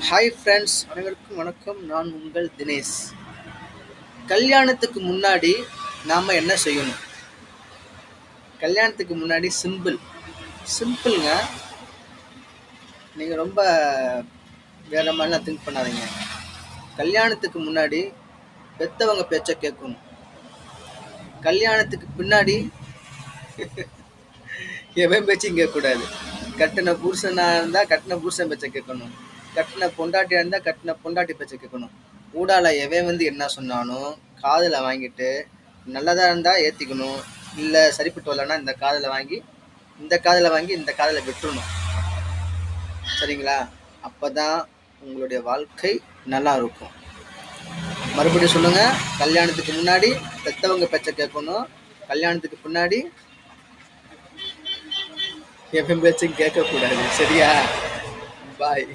Hi friends, அனைவருக்கும் வணக்கம். நான் உங்கள் தினேஷ். கல்யாணத்துக்கு முன்னாடி நாம் என்ன செய்யணும்? கல்யாணத்துக்கு முன்னாடி சிம்பிளுங்க. நீங்கள் ரொம்ப வேறு மாதிரிலாம் திங்க் பண்ணாதீங்க. கல்யாணத்துக்கு முன்னாடி பெற்றவங்க பேச்சை கேட்கணும். கல்யாணத்துக்கு பின்னாடி எவன் பேச்சும் கேட்கக்கூடாது. கட்டின புருஷனாக இருந்தால் கட்டின புருஷன் பேச்சை கேட்கணும். கட்டின பொண்டாட்டியாக இருந்தால் கட்டின பொண்டாட்டி பேச்சை கேட்கணும். ஊடால எவன் என்ன சொன்னாலும் காதில் வாங்கிட்டு நல்லதாக இருந்தால் ஏற்றிக்கணும். இல்லை சரிப்பட்டு வரலன்னா இந்த காதில் வாங்கி இந்த காதில் விட்டுறணும். சரிங்களா? அப்போ தான் உங்களுடைய வாழ்க்கை நல்லா இருக்கும். மறுபடியும் சொல்லுங்கள். கல்யாணத்துக்கு முன்னாடி பெற்றவங்க பேச்சை கேட்கணும். கல்யாணத்துக்கு பின்னாடி எவன் பேச்சும் கேட்கக்கூடாது. சரியா? பாய்.